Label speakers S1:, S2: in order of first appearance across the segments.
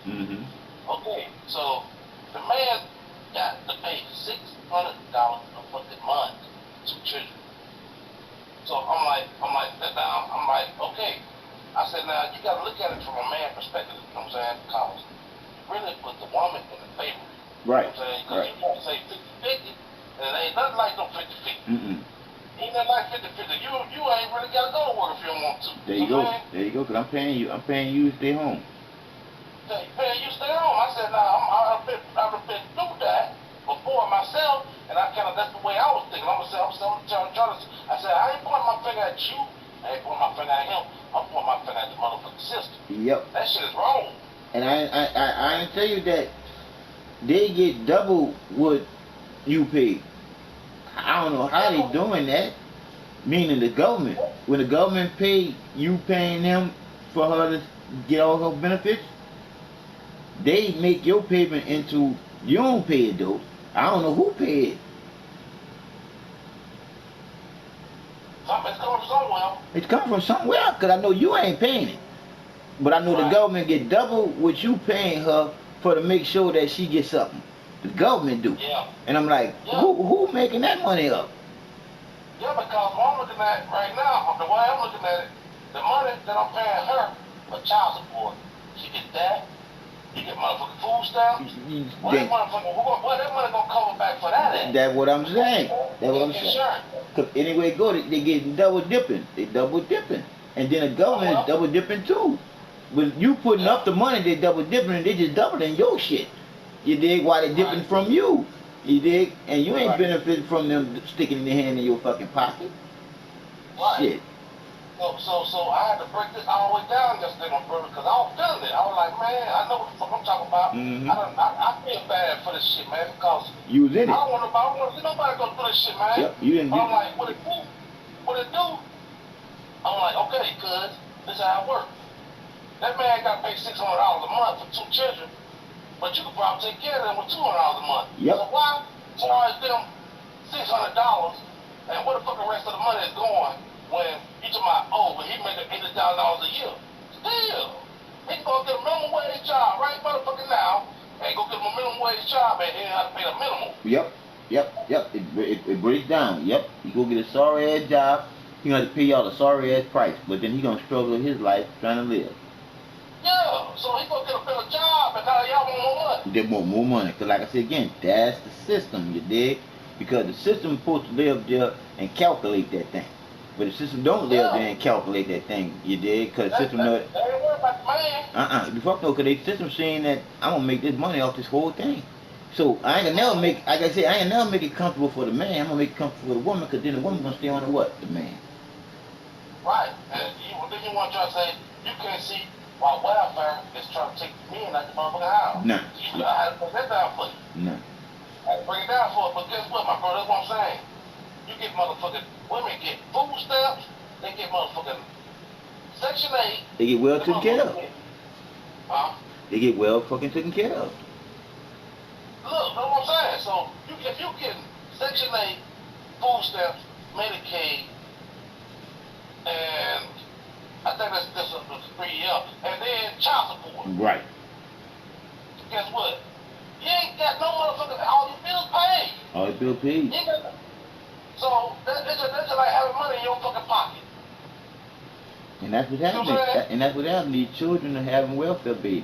S1: Mm-hmm.
S2: Okay, so the man got to pay $600 a fucking month to children. So sit down. I'm like, okay. I said, now you got to look at it from a man perspective. You know what I'm saying? Because you really put the woman in the favor. You know
S1: Right.
S2: what I'm saying? Because
S1: Right.
S2: you want to say 50-50, and it ain't nothing like no 50-50.
S1: Mm-mm.
S2: Ain't nothing like 50-50. You ain't really got to go to work if you don't want to.
S1: There
S2: So
S1: you go.
S2: man,
S1: There you go. Cause I'm paying you. I'm paying you to stay home.
S2: say, man, you stay home. I said, nah, I've been through that before myself, and that's the way I was thinking. I said, I ain't pointing my finger at you. I ain't pointing my finger at him. I'm pointing my finger at the motherfucking system.
S1: Yep.
S2: That shit is wrong.
S1: And I tell you that they get double what you pay. I don't know how they doing that. Meaning the government. When the government pay you paying them for her to get all her benefits, they make your payment into you don't pay it though. I don't know who pay it.
S2: It's coming from somewhere.
S1: It's coming from somewhere because I know you ain't paying it. But I know the
S2: Right.
S1: government get double what you paying her for to make sure that she gets something. The government do.
S2: Yeah.
S1: And I'm like,
S2: Yeah.
S1: who making that money up?
S2: Yeah, because what I'm looking at right now, the way I'm looking at it, the money that I'm paying her for child support, she get that. You get motherfucking food stamps. What that money gonna cover back for that at?
S1: That's what I'm saying. That's what I'm saying.
S2: Insurance.
S1: Cause anyway it go, they get double dipping. They double dipping. And then the
S2: Oh
S1: government is
S2: well.
S1: double dipping too. When you putting
S2: Yeah.
S1: up the money, they double dipping and they just doubling your shit. You dig? Why they dipping
S2: Right.
S1: from you? You dig? And you ain't
S2: Right.
S1: benefiting from them sticking their hand in your fucking pocket.
S2: Right.
S1: Shit.
S2: So I had to break this all the way down yesterday, my brother, because I was feeling it. I was like, man, I know what the fuck I'm talking about.
S1: Mm-hmm.
S2: I feel bad for this shit, man, because
S1: You was in it.
S2: I don't want to see nobody go through this shit, man.
S1: Yep. You didn't
S2: But
S1: get
S2: I'm like, what it do? What it do? I'm like, okay, cuz, this is how it works. That man got paid $600 a month for two children, but you could probably take care of them with $200 a month. So
S1: Yep.
S2: why charge them $600 and where the fuck the rest of the money is going when you talking about, oh, but he making $80,000 a year? Still, he can go get a minimum wage job right motherfucking now and go get him a minimum wage job and he have to pay the minimum.
S1: Yep. Yep. Yep. It breaks down. Yep. You go get a sorry ass job. He gonna have to pay y'all a sorry ass price, but then he gonna struggle his life trying to live.
S2: Yeah, so he go get a better job and now y'all want more money.
S1: They want more money. Cause like I said again, that's the system, you dig? Because the system supposed to live there and calculate that thing. But the system don't live
S2: Yeah,
S1: there and calculate that thing, you dig? Cause the
S2: that,
S1: system
S2: that,
S1: know
S2: that ain't worried about the man.
S1: the fuck no, cause the system saying that I'm gonna make this money off this whole thing. So I ain't gonna never make, like I said, I ain't gonna never make it comfortable for the man. I'm gonna make it comfortable for the woman, cause then the woman gonna stay on the what? The man.
S2: Right. And then you want to try to say, you can't see why welfare is trying to take the men out the motherfucking house.
S1: Nah,
S2: I had to break that down for you.
S1: nah.
S2: I had to break it down for you. But guess what, my brother? That's what I'm saying. You get motherfucking women get food stamps. They get motherfucking Section 8.
S1: They get well
S2: The
S1: taken care
S2: motherfucking
S1: of.
S2: get, huh?
S1: They get well fucking taken care of.
S2: Look, that's what I'm saying. So if you get Section 8, food stamps, Medicaid, and I think that's a 3 year, and then child support.
S1: Right.
S2: Guess what? You ain't got no motherfucking all your bills paid.
S1: All the bill paid.
S2: You ain't got, so that's just like having money in your fucking pocket.
S1: And that's what
S2: You know what
S1: happened.
S2: I'm saying?
S1: And that's what happened. These children are having welfare babies.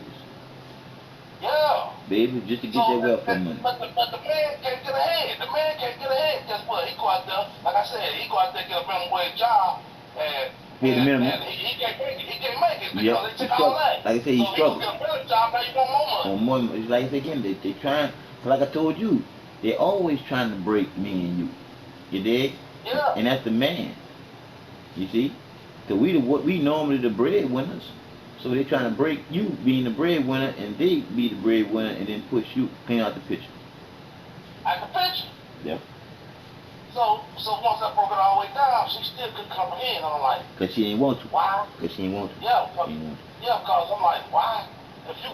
S2: Yeah.
S1: Babies just to get their
S2: So
S1: welfare money.
S2: but the man can't get ahead. The man can't get ahead. Guess what? He go out there, like I said, he go out there get a minimum wage job and
S1: Pay the minimum.
S2: and he can't make it. He can't make it
S1: Yep.
S2: because
S1: He
S2: they take all
S1: struggle.
S2: that.
S1: Like I said,
S2: So
S1: he
S2: he gonna
S1: struggled.
S2: get a better job. Now you want more money.
S1: On more, it's like I said again, they trying. Like I told you, they always trying to break me and you. You dig?
S2: Yeah.
S1: And that's the man. You see? Cause we normally the breadwinners. So they trying to break you being the breadwinner, and they be the breadwinner, and then push you clean out the picture.
S2: At the picture.
S1: Yep.
S2: So once I broke it all the way down, she still couldn't comprehend. I'm like,
S1: Cause she ain't want to.
S2: why?
S1: Cause she ain't want to.
S2: Yeah,
S1: She ain't want to.
S2: yeah, because I'm like, why? If he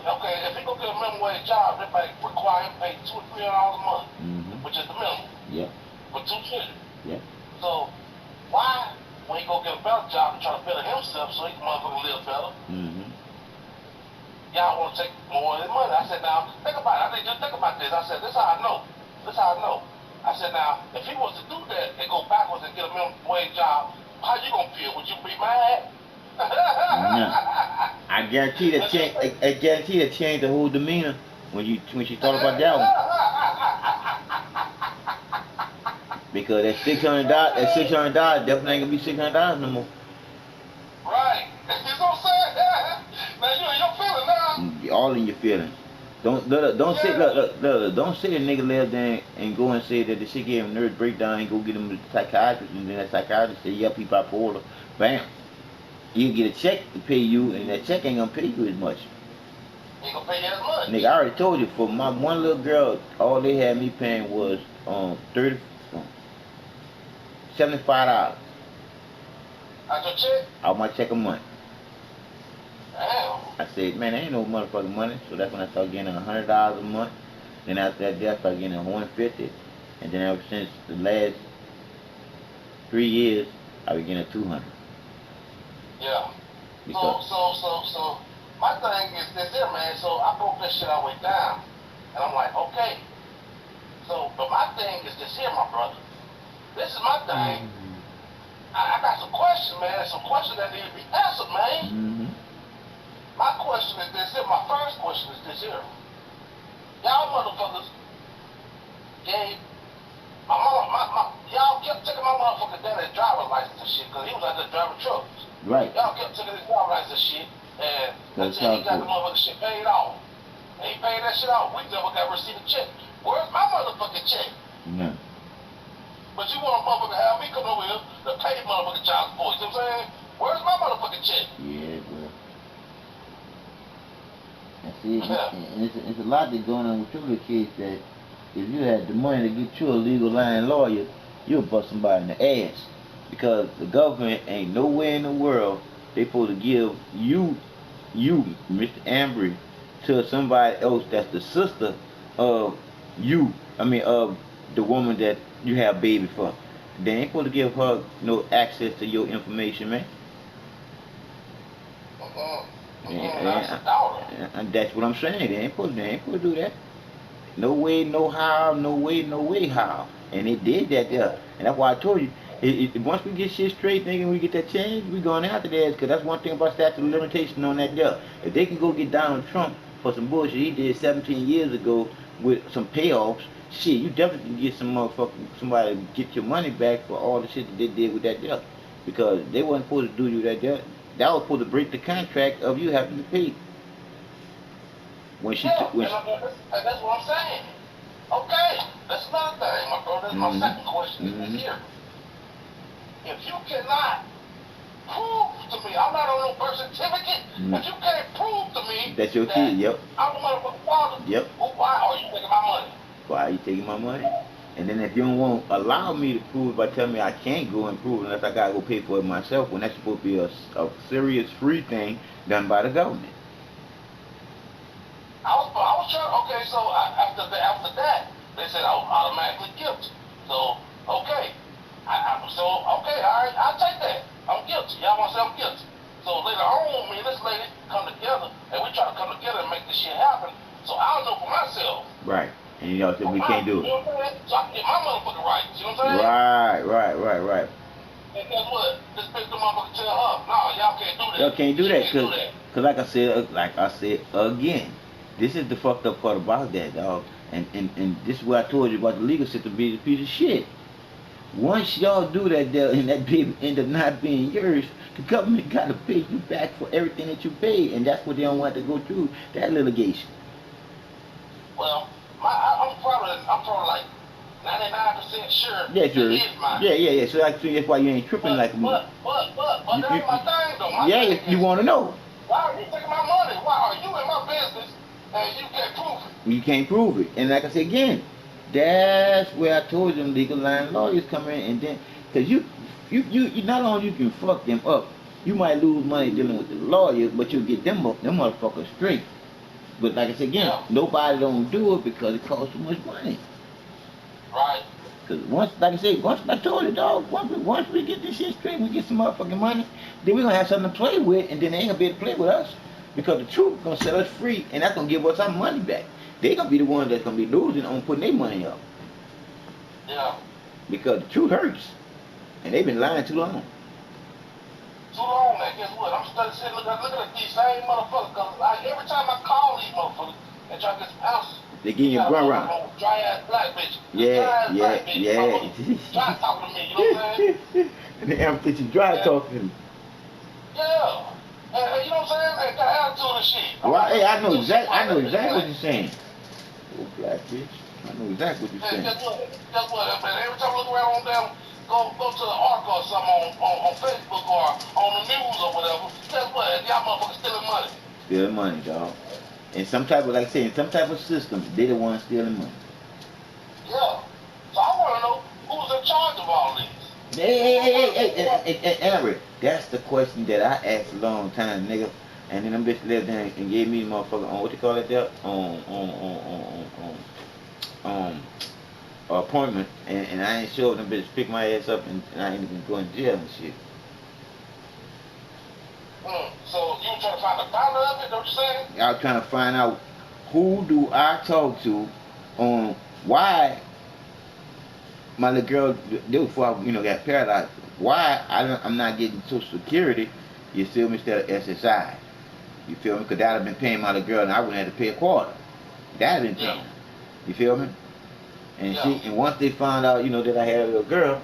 S2: go get a minimum wage job, they might require him to pay $200 or $300 a month,
S1: Mm-hmm.
S2: which is the minimum
S1: Yep.
S2: for two children.
S1: Yep.
S2: So why, when he go get a better job and try to better himself so he can motherfucking live better,
S1: Mm-hmm.
S2: y'all want to take more of his money. I said, now, think about it. I need you to think about this. I said, this is how I know. This is how I know. I said, now, if he was to do that and go backwards and get a minimum wage job, how you going to feel? Would you be mad?
S1: No. I guarantee that change. I guarantee that changed the whole demeanor when she thought about that one. Because that $600 definitely ain't gonna be $600 no more.
S2: Right. You know what I'm saying? Now you in your feeling now.
S1: All in your feelings. Don't say don't say a nigga left there and go and say that the shit gave him nervous breakdown and go get him a psychiatrist and then that psychiatrist say yep he bipolar. Bam. You get a check to pay you and that check ain't gonna pay you as much.
S2: Ain't gonna pay you as much.
S1: Nigga, I already told you for my one little girl, all they had me paying was $75.
S2: Out your check?
S1: Out my check a month.
S2: Damn.
S1: I said, man, there ain't no motherfucking money. So that's when I started getting $100 a month. Then after that, I started getting $150. And then ever since the last 3 years, I've been getting $200.
S2: Yeah. So, my thing is this here, man. So I broke this shit all the way down. And I'm like, okay. So, but my thing is this here, my brother. This is my thing. I got some questions, man. Some questions that need to be answered, man. My question is this here. My first question is this here. Y'all motherfuckers gave my mama, y'all kept taking my motherfucking daddy's driver's license and shit, because he was out there driving trucks.
S1: Right.
S2: Y'all kept taking his driver's license and shit, and until he got the motherfucking shit paid off. And he paid that shit off. We never got received a check. Where's my motherfucking check?
S1: No.
S2: But you want a motherfucker to have me come over here to pay motherfucking child support. You know what I'm saying? Where's my motherfucking check?
S1: Yeah, bro. And see, it's a lot that's going on with your little case that if you had the money to get you a legal line lawyer, you'll bust somebody in the ass. Because the government ain't nowhere in the world they supposed to give you, Mr. Ambry, to somebody else that's the sister of you. Of the woman that you have baby for. They ain't supposed to give her no access to your information, man. And that's what I'm saying. They ain't supposed to do that. No way, no how, no way, how. And they did that there. And that's why I told you, once we get shit straight, thinking we get that change, we going after that. Because that's one thing about statute of limitation on that there. If they can go get Donald Trump for some bullshit he did 17 years ago with some payoffs, shit, you definitely can get somebody to get your money back for all the shit that they did with that there. Because they wasn't supposed to do you that there. That was supposed to break the contract of you having to pay.
S2: When that's what I'm saying. Okay, that's another thing, my brother. That's my second question is here. If you cannot prove to me, I'm not on no birth certificate, if you can't prove to me
S1: that's your kid, yep.
S2: I'm the motherfucking father,
S1: yep.
S2: Why are you taking my money?
S1: Why are you taking my money? And then if you don't want to allow me to prove it by telling me I can't go and prove it unless I gotta go pay for it myself, when that's supposed to be a serious free thing done by the government.
S2: I was trying. Okay, so after that, they said I was automatically guilty. So okay, all right, I'll take that. I'm guilty. Y'all want to say I'm guilty? So later on, me and this lady come together, and we try to come together and make this shit happen. So I don't know for myself.
S1: Right. And y'all said we can't do it.
S2: You know what I'm saying? So I can get my motherfucking rights. You know what I'm saying?
S1: Right.
S2: And guess what? This bitch, the motherfucker tell her, no, y'all can't do that.
S1: Y'all can't do that because like I said again, this is the fucked up part about that, dog. And this is what I told you about the legal system being a piece of shit. Once y'all do that deal and that baby end up not being yours, the government got to pay you back for everything that you paid, and that's what they don't want to go through, that litigation.
S2: Well, I'm probably like 99% sure.
S1: Yeah, sure. It is mine. Yeah. So that's why you ain't tripping like me.
S2: But that's my thing though.
S1: Yeah, you want to know.
S2: Why are you taking my money? Why are you in my business and you can't prove it?
S1: You can't prove it. And like I said again, that's where I told them legal line lawyers come in, and then because you not only you can fuck them up, you might lose money dealing with the lawyers, but you'll get them motherfuckers straight. But like I said again, nobody don't do it because it costs too much money.
S2: Right.
S1: Because once I told you, dog, once we get this shit straight, we get some motherfucking money, then we're going to have something to play with, and then they ain't going to be able to play with us. Because the truth gonna set us free, and that's gonna give us our money back. They gonna be the ones that's gonna be losing on putting their money up.
S2: Yeah.
S1: Because the truth hurts, and they've been lying too long.
S2: Too long, man. Guess what? I'm stuck sitting looking at these same motherfuckers. Cause like every time I call these motherfuckers and try to get some answers,
S1: They give you a run around.
S2: Dry ass black bitch.
S1: Yeah, yeah,
S2: Bitch.
S1: yeah.
S2: Try talking to me, you know what I'm saying?
S1: And the empty you dry talking.
S2: Yeah. You know what I'm saying? They got attitude and shit.
S1: Well, hey, I know exactly what you're saying. Oh, black bitch. I know exactly what you're saying.
S2: Guess what? Man, every time I look around on them, go to the arc or something on Facebook or on the news or whatever, guess what? Y'all motherfuckers stealing money.
S1: Stealing money, dog. In some type of, like I say, in some type of system, they the ones stealing money.
S2: Yeah. So I want to know who's in charge of all this.
S1: Hey, Eric, that's the question that I asked a long time, nigga. And then them bitches left there and gave me the motherfucker on what you call it there? On appointment, and I ain't sure them bitches pick my ass up and I ain't even going to jail and shit.
S2: So you trying to find the founder of it, don't you say?
S1: I was trying to find out who do I talk to on why my little girl, before I, got paralyzed, why I'm not getting Social Security, you feel me, instead of SSI. You feel me? Because that would have been paying my little girl and I wouldn't have to pay a quarter. That would have been paying. You feel me? And and once they found out, that I had a little girl,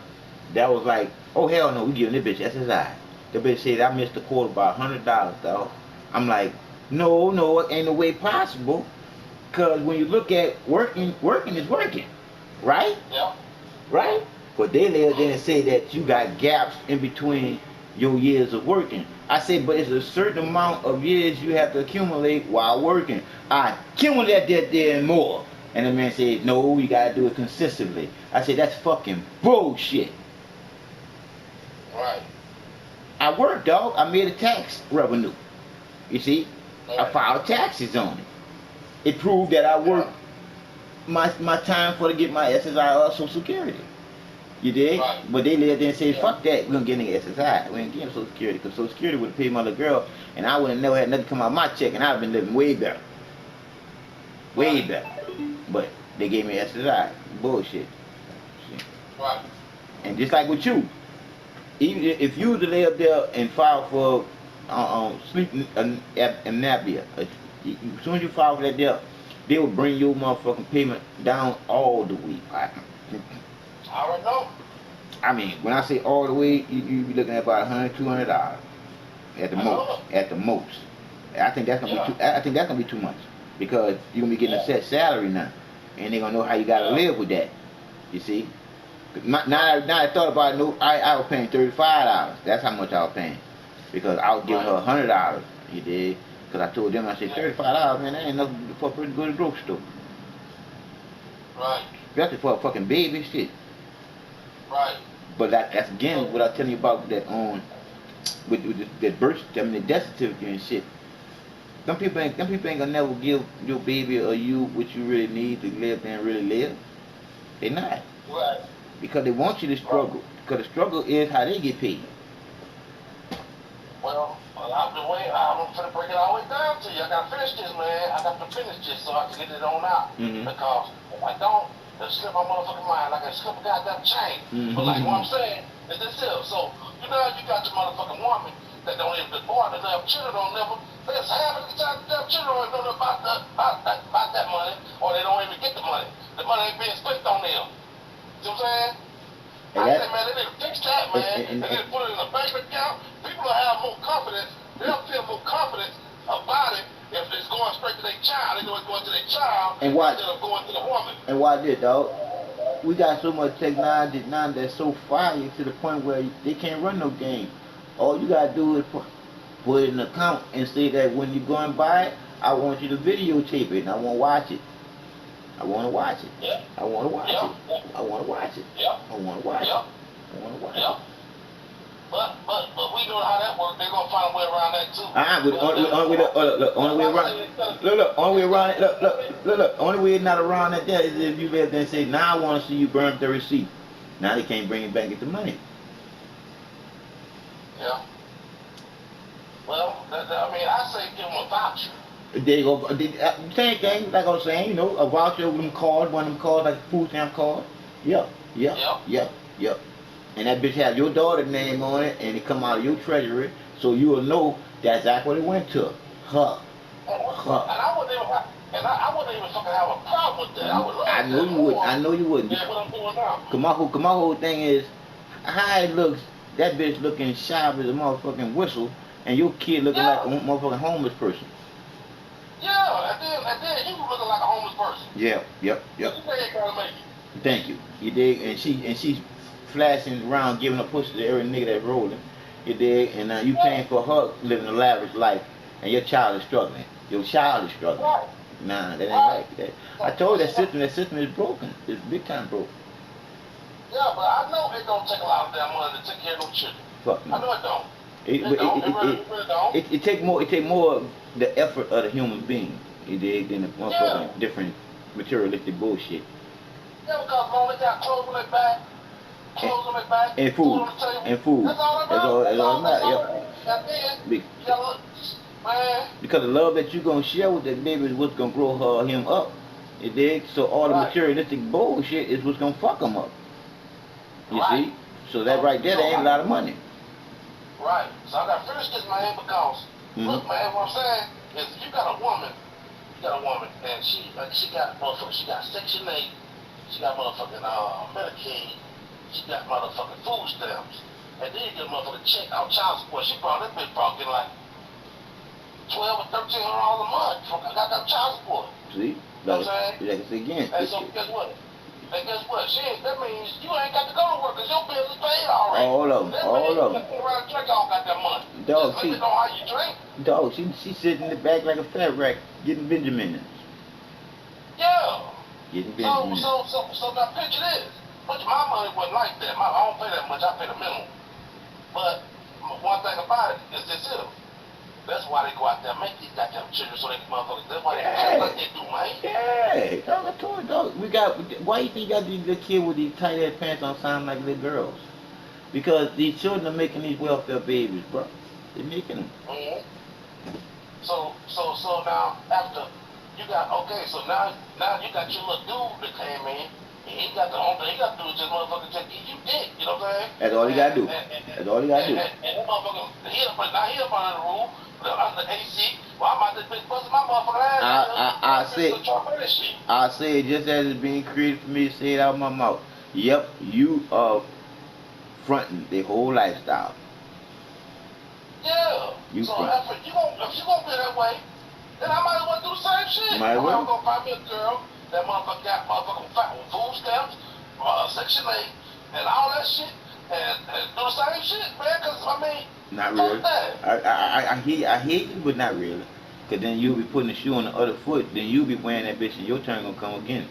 S1: that was like, oh hell no, we giving this bitch SSI. The bitch said I missed the quarter by $100, dog. I'm like, no, it ain't no way possible. Cause when you look at working is working, right?
S2: Yeah.
S1: Right? But they later then say that you got gaps in between your years of working. I say, but it's a certain amount of years you have to accumulate while working. I accumulate that there and more. And the man said, no, you gotta do it consistently. I said, that's fucking bullshit.
S2: Right.
S1: I worked, dog. I made a tax revenue. You see? Right. I filed taxes on it. It proved that I worked my time for to get my SSI or Social Security. You did? Right. But they later then say, fuck that, we're gonna get an SSI. We ain't getting Social Security, because Social Security would have paid my little girl, and I would have never had nothing come out of my check, and I'd have been living way better. Way better. But they gave me SSI. Bullshit. Shit.
S2: Right.
S1: And just like with you, even if you were to lay up there and file for sleep apnea, as soon as you file for that there, they will bring your motherfucking payment down all the way.
S2: I already know.
S1: I mean, when I say all the way, you be looking at about $100, $200 at the most. At the most. I think that's gonna be too. I think that's gonna be too much, because you're gonna be getting a set salary now, and they're gonna know how you gotta live with that. You see. Now I thought about it, I was paying $35. That's how much I was paying, because I was giving her $100. You did, because I told them, I said $35, man, that ain't nothing for a pretty good grocery store.
S2: Right.
S1: Especially for a fucking baby shit.
S2: Right.
S1: But that's again what I was telling you about that with that birth, the death certificate and shit. Them people ain't gonna never give your baby or you what you really need to live and really live. They not.
S2: Right.
S1: Because they want you to struggle. Because the struggle is how they get paid.
S2: Well, the way I'm gonna break it all the way down to you. I gotta finish this, man. I got to finish this so I can get it on out. Because if I don't, it'll slip my motherfucking mind like I slip a goddamn chain. But like what I'm saying is this here. So you got your motherfucking woman that don't even born, the damn children don't never. There's half of the time the damn children don't even know about that money, or they don't even get the money. The money ain't being spent on them. You know what I'm saying? I say, man, they need to fix that, man. They need to put it in a bank account. People will have more confidence. They'll feel more confidence about it if it's going straight to their child. They know it's going to their child instead of going to the woman.
S1: And why did, dog? We got so much technology now that's so fire to the point where they can't run no game. All you gotta do is put it in an account and say that when you go and buy it, I want you to videotape it and I want to watch it. I want to watch it.
S2: Yeah.
S1: I want to watch
S2: it.
S1: I want to watch it.
S2: Yeah.
S1: I want to watch it. I want to watch it.
S2: But we know how that works. They're gonna find a way around that too.
S1: Only way around it. Look. Only way not around that is if you live there and say, now I want to see you burn the receipt. Now they can't bring it back and get the money.
S2: Yeah. Well, I mean, I say give them a voucher.
S1: There you go. Same thing, like I was saying, you know, a voucher with them cards, one of them cards, like a food stamp card. Yep, yep,
S2: Yep.
S1: yep, yep. And that bitch have your daughter's name on it, and it come out of your treasury, so you will know that's exactly what it went to. Her. Her.
S2: And I wouldn't even I wouldn't even fucking have a problem with that. I would
S1: I
S2: love
S1: know
S2: that
S1: you wouldn't. I
S2: more
S1: know you wouldn't.
S2: than what I'm doing now.
S1: Cause my whole thing is, how it looks, that bitch looking sharp as a motherfucking whistle, and your kid looking like a
S2: Yeah.
S1: motherfucking homeless person.
S2: Yeah, and then you looking like a homeless person.
S1: Yeah, yep,
S2: You
S1: yep.
S2: ain't gotta make it.
S1: Thank you. You dig? And she's flashing around, giving a pussy to every nigga that's rolling. You dig? And you paying for her living a lavish life, and your child is struggling. Your child is struggling.
S2: Right.
S1: Nah, that ain't
S2: Right.
S1: right. I told you that system is broken. It's big time broken.
S2: Yeah, but I know it don't take a lot of damn money to take care of no children.
S1: Fuck no.
S2: I know it don't.
S1: It
S2: Really don't.
S1: it take more of the effort of the human being. You dig? Than the motherfucking different materialistic bullshit.
S2: Yeah, because as long as they got clothes on their back,
S1: And food.
S2: on the table.
S1: And food.
S2: That's all
S1: That's all
S2: that's
S1: that
S2: all.
S1: matters.
S2: And then,
S1: Yep.
S2: you gotta look, man.
S1: Because the love that you gonna share with that baby is what's gonna grow her or him up. You dig? So all the materialistic bullshit is what's gonna fuck them up. You see? So that right there, that ain't a lot of money.
S2: Right. So I gotta finish this, man, because look, man, what I'm saying is you got a woman, and she got motherfucking, she got Section 8, she got motherfucking Medicaid, she got motherfucking food stamps, and then you get a motherfucking check out child support. She brought that bitch getting like $1,200 or $1,300 a month from goddamn child support.
S1: See?
S2: You know what I'm saying?
S1: Like I said again.
S2: And so guess what? And guess what? That means you ain't got to go to work because your bills is paid already.
S1: All of them.
S2: That
S1: All
S2: means
S1: of
S2: you
S1: them.
S2: can around and drink all goddamn money.
S1: Dog,
S2: Just let me know how you drink.
S1: Dog, she sitting in the back like a fat rack getting Benjamins.
S2: Yeah.
S1: Getting Benjamins.
S2: So now picture this. But my money wasn't like that. I don't pay that much. I pay the minimum. But one thing about it is this here. That's why they go out there and make these goddamn children so they can motherfuckers. That's why they do like they do, man.
S1: Yeah, dog, I told you, dog. Why you think you got these little kids with these tight ass pants on sound like little girls? Because these children are making these welfare babies, bro. They're making them.
S2: Mm-hmm. So now after you got so now you got your little dude that came in. He got the only thing he got to do is just motherfucker just give you dick. You know what I'm saying?
S1: That's all he got to do. That's all he got to do.
S2: And that motherfucker, he up under the rule, under the AC. Well, I'm out this bitch busting my motherfucker ass.
S1: I say it just as it's being created for me to say it out of my mouth. Yep, you are fronting the whole lifestyle.
S2: Yeah.
S1: You
S2: so
S1: front.
S2: if you gonna be that way, then I might as well do the same shit.
S1: Might as well.
S2: I'm gonna find me a girl that motherfucker got motherfucking food stamps, Section 8, and all that shit, and do the same shit, man. Cause I mean,
S1: not really. I hear you, but not really. Cause then you'll be putting the shoe on the other foot. Then you'll be wearing that bitch, and your turn gonna come again.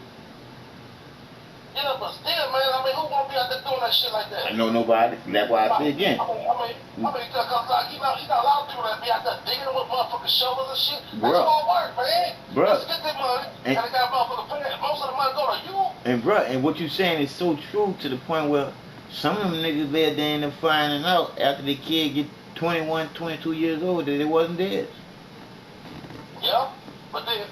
S2: Yeah, but still, man. I mean, who wanna be out there doing that shit like that?
S1: I know nobody. That's why I say again.
S2: I mean, cause like, you know, a lot of people that be out there digging with motherfucking shovels and shit. That's all work, man.
S1: Bruh.
S2: Let's get that money, and they got motherfucking pay. Most of the money go to you.
S1: And bruh, and what you saying is so true to the point where some of them niggas there, they end up finding out after the kid get 21, 22 years old that it wasn't theirs.
S2: Yeah, but then,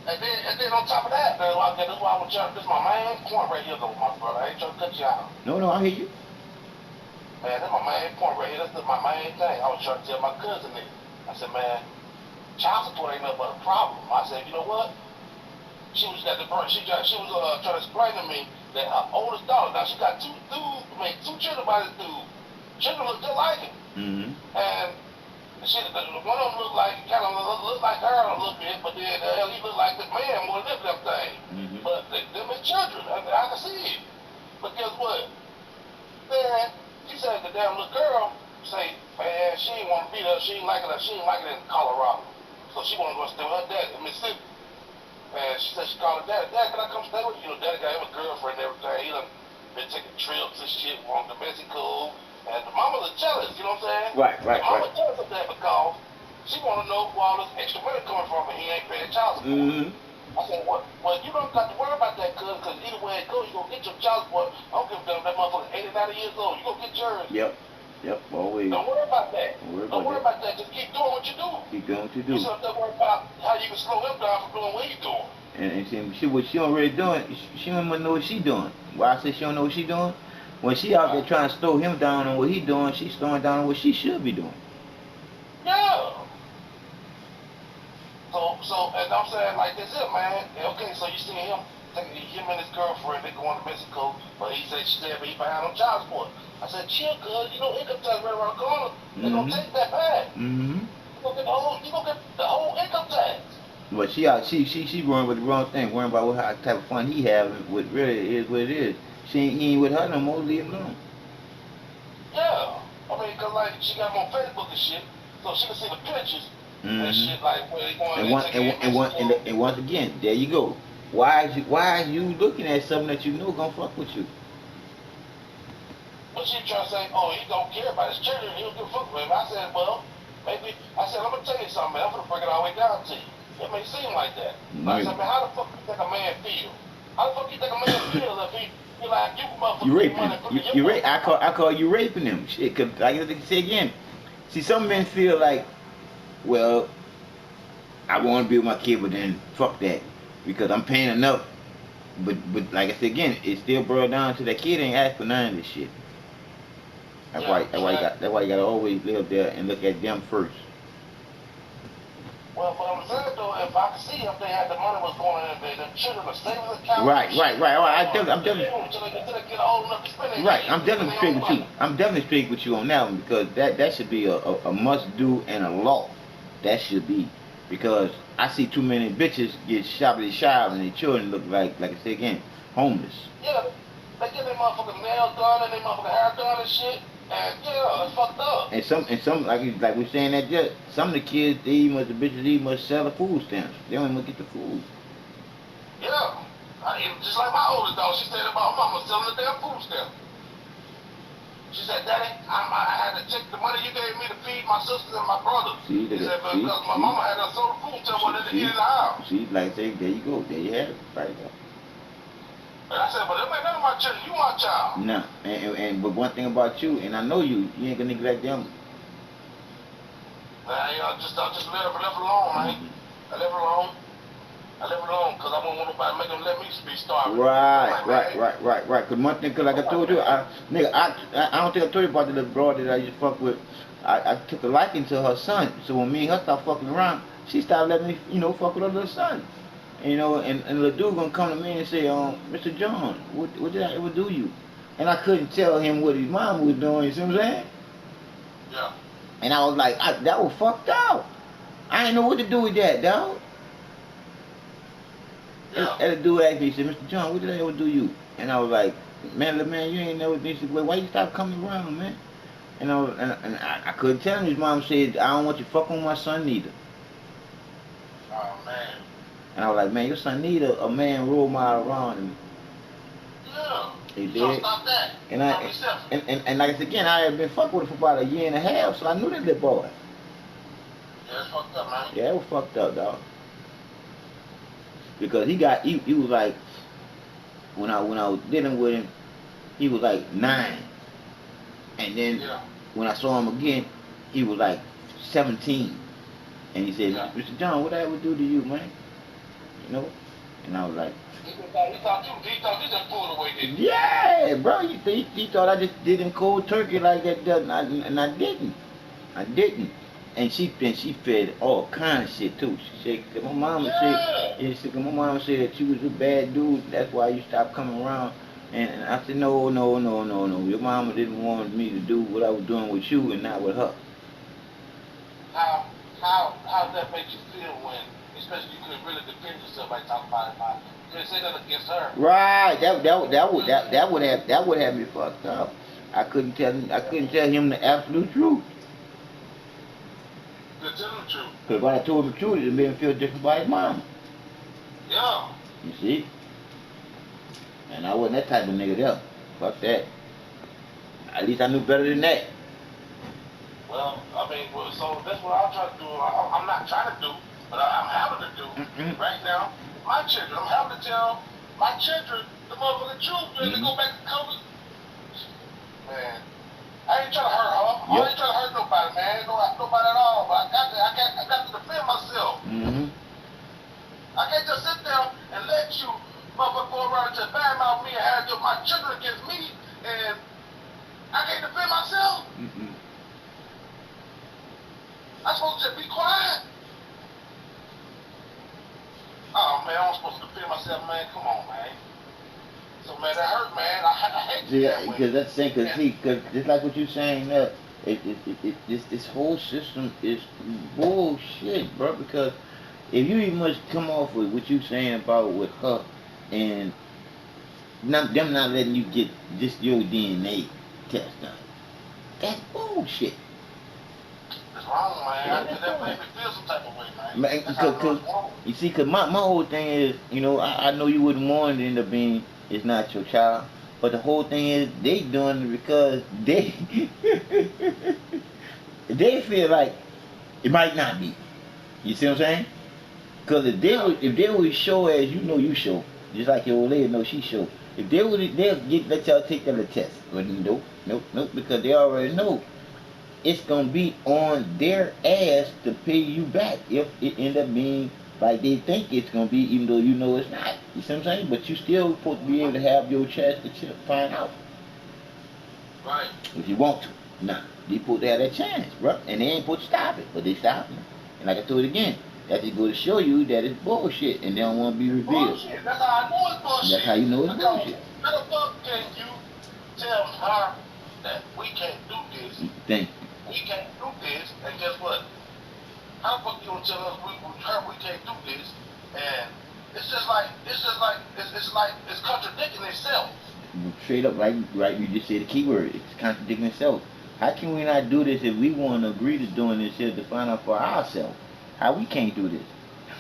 S2: and then on top of that, man, this is why I was trying. This is my main point right here, though, my brother. I ain't trying to cut you out.
S1: No, I hear you.
S2: Man, that's my main point right here. That's my main thing. I was trying to tell my cousin this. I said, man, child support ain't nothing but a problem. I said, you know what? She was trying to explain to me that her oldest daughter, now she got two children by this dude. Children look just like him.
S1: Mm-hmm.
S2: And one of them looked like her a little bit, but then he looked like the man more than them things.
S1: Mm-hmm.
S2: But them is children. I can see it. But guess what? Man, she said the damn little girl say, man, she ain't want to be there. She ain't like it in Colorado. So she want to go stay with her dad in Mississippi. And she said she called her dad. Dad, can I come stay with you? You know, daddy got him a girlfriend and everything. He done been taking trips and shit, going to Mexico. And the mamas are jealous, you know what I'm saying?
S1: Right.
S2: The mama's jealous of that because she want to know where all this extra money coming from and he ain't paying child support.
S1: Mm-hmm.
S2: I said, well, you don't got to worry about that, cuz, either way it goes, you going to get your child support. I don't give a damn, that motherfucker 80, 90 years old. You going to get yours.
S1: Yep. Yep, always.
S2: Don't worry about that.
S1: Don't worry
S2: about that. Just keep doing what you do.
S1: Keep doing what you do.
S2: You just have to worry about how you can slow him down from doing what he's doing.
S1: And what she don't really doing, she don't even know what she doing. Why I say she don't know what she doing? When she out there trying to slow him down on what he doing, she's slowing down on what she should be doing.
S2: Yeah. So, and I'm saying, like, that's it, man. Okay, so you see him and his girlfriend, they going to Mexico, but she said, but he behind on child support. I said, chill, cuz, you know, income tax right around the corner. They're going to take that back.
S1: Mm-hmm.
S2: You gonna get the whole income tax.
S1: But she worrying with the wrong thing, worrying about what type of fun he having, what really is what it is. He ain't with her no more, leave him alone.
S2: Yeah. I mean, cause like, she got him on Facebook and shit, so she can see the pictures. And shit, like where they going
S1: and once again, there you go. Why is you looking at something that you know gonna fuck with you?
S2: But she trying to say, oh, he don't care about his children, he don't give a fuck with him. I said, well, maybe. I said, let me tell you something, man. I'm gonna break it all the way down to you. It may seem like that. But I said, man, how the fuck you think a man feel? How the fuck you think a man feel if he feel like you motherfucker
S1: You raping
S2: money
S1: him. You rape. I call you raping him. Shit, cause like I say again, see, some men feel like, well, I want to be with my kid, but then fuck that, because I'm paying enough. But like I said again, it still boils down to that kid ain't asked for none of this shit. That's why you gotta always live there and look at them first.
S2: Well, but I'm saying though, if I could see if they had the money was going in, the children the savings account.
S1: Right. I'm definitely. Right, I'm definitely straight with you. I'm definitely straight with you on that one, because that should be a must do and a law. That should be, because I see too many bitches get shoppity and their children look like I say again, homeless.
S2: Yeah, they get their motherfucking nails done and their motherfucking hair done and shit. And yeah, it's fucked up. And
S1: some like we saying that just some of the kids they the bitches must sell the food stamps. They don't even get the food.
S2: Yeah, just like my oldest dog, she said about her mama selling the damn food stamps. She said, Daddy, I had to take the money you gave me to feed my sisters and my brothers. She said, because my mama had a soda food stamp wanted to eat in the house.
S1: See, like say, there you go, there you have it, right there.
S2: And I said, but it ain't none of my children, you my child.
S1: No, but one thing about you, and I know you ain't gonna neglect them.
S2: I just left alone, man. I left alone. I left alone because I wouldn't want nobody to make them let me be starving.
S1: Right. Cause one thing, cause like I told you, I don't think I told you about the little broad that I used to fuck with. I took a liking to her son, so when me and her started fucking around, she started letting me, fuck with her little son. And the little dude gonna come to me and say, Mr. John, what did I ever do you? And I couldn't tell him what his mom was doing, you see what I'm saying?
S2: Yeah.
S1: And I was like, that was fucked up. I didn't know what to do with that, dog.
S2: Yeah.
S1: And the dude asked me, he said, Mr. John, what did I ever do you? And I was like, man, you ain't never been. He said, well, why you stop coming around, man? And I couldn't tell him. His mom said, I don't want you fucking with my son neither.
S2: Oh, man.
S1: And I was like, man, your son need a man role model around him.
S2: Yeah.
S1: He did.
S2: So stop that.
S1: And like I said again, I had been fucking with him for about a year and a half, so I knew that little boy.
S2: Yeah, it's fucked up, man.
S1: Yeah, it was fucked up, dog. Because he was like, when I was dealing with him, he was like 9. And then when I saw him again, he was like 17. And he said, Mr. John, what I ever do to you, man? And I was like,
S2: he thought you just pulled away, didn't you?
S1: yeah, bro. He thought I just did him cold turkey like that, and I didn't. And she fed all kind of shit too. She said, my mama said that you was a bad dude. That's why you stopped coming around. And I said, no. Your mama didn't want me to do what I was doing with you and not with her.
S2: How does that make you feel when, especially you couldn't really defend yourself by talking about it? You couldn't say that against her.
S1: Right. That would have me fucked up. I couldn't tell him the absolute truth.
S2: Tell him the truth.
S1: Because when I told him the truth, it made him feel different by his mom.
S2: Yeah.
S1: You see? And I wasn't that type of nigga there. Fuck that. At least I knew better than that.
S2: Well, I mean, so that's what I'm trying to do. I'm not trying to do, but I'm having to do right now. My children, I'm having to tell my children the motherfucking truth. When they go back to COVID, man, I ain't trying to hurt her. I ain't trying to hurt nobody, man. No, nobody at all. But I got to defend myself.
S1: Mm-hmm.
S2: I can't just sit there and let you motherfucker go around and just badmouth me and have my children against me, and I can't defend myself.
S1: Mm-mm.
S2: I'm supposed to just be quiet. Oh man, I'm supposed to defend myself, man. Come on, man. So man, that hurt, man. I hate that.
S1: Because that's the thing. Because just like what you're saying, this whole system is bullshit, bro. Because if you even must come off with what you saying about with her and them not letting you get just your DNA test done, that's bullshit.
S2: It's wrong, man.
S1: Yeah,
S2: That made me feel some type of way, man.
S1: Man, cause you see, cause my whole thing is, you know, I know you wouldn't want it to end up being it's not your child, but the whole thing is they doing it because they they feel like it might not be. You see what I'm saying? Cause if they would show as you know you show, just like your old lady know she show. If they would let y'all take them to test, but nope, because they already know it's gonna be on their ass to pay you back if it end up being like they think it's gonna be, even though you know it's not. You see what I'm saying? But you still supposed to be able to have your chance to find out.
S2: Right.
S1: If you want to. Nah. They supposed to have that chance, bro. And they ain't supposed to stop it, but they stopping it. And like I told you again, that just go to show you that it's bullshit and they don't want to be revealed.
S2: Bullshit. That's how I know it's bullshit.
S1: That's how you know it's bullshit.
S2: How the fuck can you tell her that we can't do this?
S1: Thank you.
S2: We can't do this, and guess what? How the fuck you gonna tell us we can't do this? And it's contradicting itself.
S1: Straight up, right. You just said the key word. It's contradicting itself. How can we not do this if we want to agree to doing this here to find out for ourselves? How we can't do this?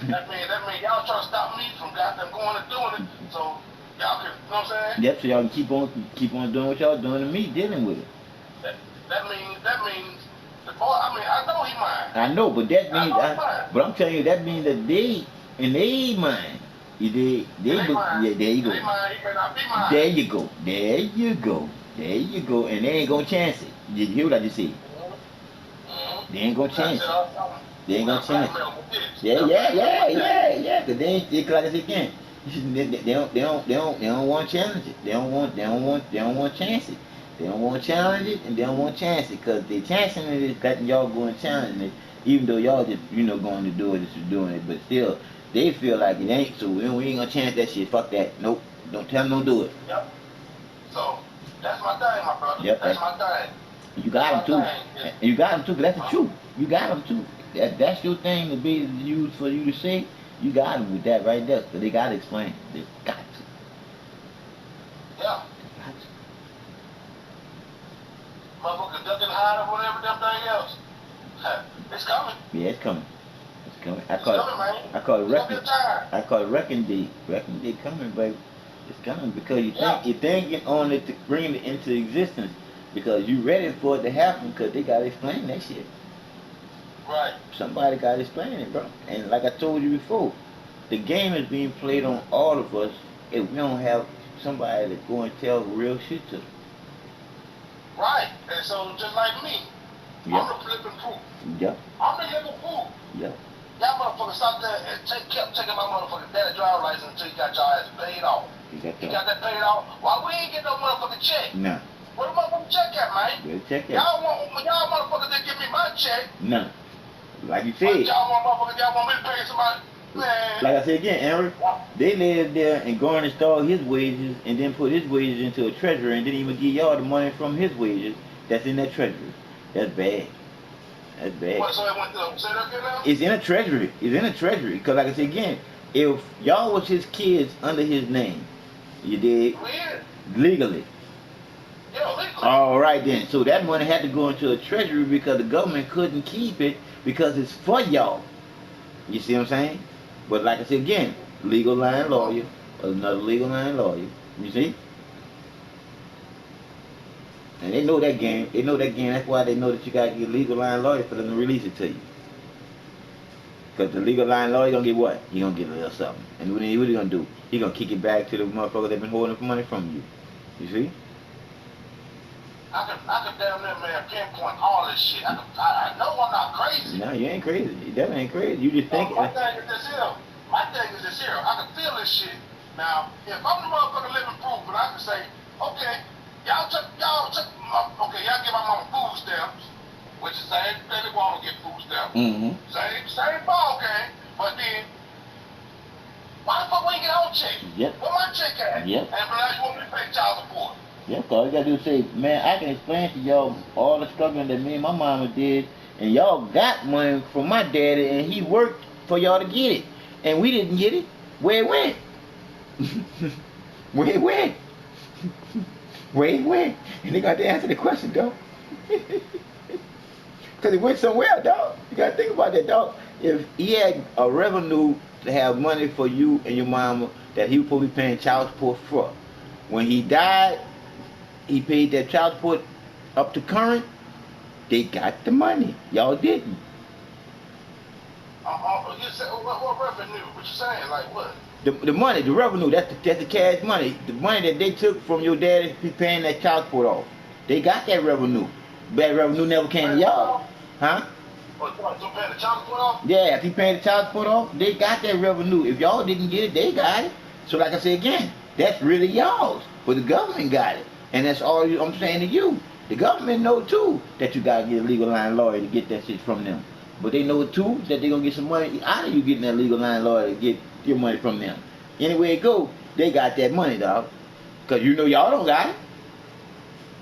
S2: that means y'all trying to stop me from goddamn going and doing it. So y'all can, you know what I'm saying?
S1: Yep. So y'all can keep on doing what y'all doing and me dealing with it.
S2: That means the boy. I mean, I know he mine.
S1: I know, but that means. But I'm telling you, that means that they in their mind. Yeah, there you go.
S2: He may not be mine.
S1: There you go. And they ain't gonna chance it. You hear what I just said?
S2: Mm-hmm.
S1: They ain't gonna chance it. They ain't gonna chance it. Yeah. Cause they ain't, like I said again, they don't want to challenge it. They don't want to chance it. They don't want to challenge it, and they don't want to chance it, cause they chancing it is letting y'all go and challenge it, even though y'all just going to do it, just doing it, but still they feel like it ain't. So we ain't gonna chance that shit. Fuck that. Nope. Don't tell them don't do it.
S2: Yep. So that's my thing, my brother.
S1: Yep.
S2: That's my thing.
S1: You got them too. Yeah. You got them too. Cause that's the truth. You got them too. That's your thing to be used for you to say. You got them with that right there. So they gotta explain. They got to.
S2: Yeah.
S1: They got to.
S2: Motherfucker ducking hide or whatever, them thing else. It's coming.
S1: Yeah, it's coming. It's coming. I call it wrecking day. Wrecking day coming, baby. It's coming because you're thinking on it to bring it into existence because you ready for it to happen because they gotta explain that shit.
S2: Right.
S1: Somebody gotta explain it, bro. And like I told you before, the game is being played on all of us if we don't have somebody to go and tell real shit to.
S2: Right. And so just like me,
S1: Yep.
S2: I'm the flipping proof.
S1: Yep.
S2: I'm the living proof.
S1: Yep.
S2: Y'all motherfuckers out there and kept taking my motherfucking daddy driver's license until you got your ass paid off. You got that paid off? Why we ain't get no motherfucking check?
S1: Nah.
S2: Where the motherfucking check at, man?
S1: Where the check at?
S2: Y'all motherfuckers didn't give me my check.
S1: Nah. Like you said.
S2: Y'all want me to pay somebody? Man.
S1: Like I said again, Aaron, they live there and garnished all his wages and then put his wages into a treasury and didn't even give y'all the money from his wages that's in that treasury. That's bad. That's bad.
S2: What, so it went to say that again now?
S1: It's in a treasury. It's in a treasury. Because like I said again, if y'all was his kids under his name, you did legally.
S2: Yeah, legally.
S1: All right then. So that money had to go into a treasury because the government couldn't keep it because it's for y'all. You see what I'm saying? But like I said again, legal line lawyer, another legal line lawyer. You see? And they know that game. They know that game. That's why they know that you got to get a legal line lawyer for them to release it to you. Because the legal line lawyer gonna get what? He gonna get a little something. And what he gonna do? He gonna kick it back to the motherfucker that been holding money from you. You see?
S2: I could damn near, man, pinpoint all this shit. I know I'm not crazy.
S1: No, you ain't crazy. You definitely ain't crazy. You just think.
S2: My thing is this here. My thing is this here. I can feel this shit. Now, if I'm the motherfucker living proof, and I can say, okay, y'all took, okay, y'all give my mama food stamps, which is same thing that want to get food stamps.
S1: Mm-hmm.
S2: Same ball game. But then, why the fuck we ain't get our check?
S1: Yep.
S2: Where my check at?
S1: Yep.
S2: And now you want me to pay child support?
S1: Yep, all you gotta do is say, man, I can explain to y'all all the struggling that me and my mama did, and y'all got money from my daddy, and he worked for y'all to get it. And we didn't get it. Where it went? Where it went? Where it went? And they got to answer the question, dog. Because it went somewhere, dog. You got to think about that, dog. If he had a revenue to have money for you and your mama that he was supposed to be paying child support for, when he died, he paid that child support up to current, they got the money. Y'all didn't.
S2: You said, what revenue? What you saying? Like what?
S1: The money, the revenue, that's the cash money. The money that they took from your daddy paying that child support off. They got that revenue. That revenue never came to y'all. Huh?
S2: So paying the child support off?
S1: Yeah, if he paying the child support off, they got that revenue. If y'all didn't get it, they got it. So like I said again, that's really y'all's. But the government got it. And that's all I'm saying to you. The government know too that you gotta get a legal line lawyer to get that shit from them. But they know too that they're gonna get some money out of you getting that legal line lawyer to get your money from them. Anyway it go, they got that money, dog. Cause you know y'all don't got it.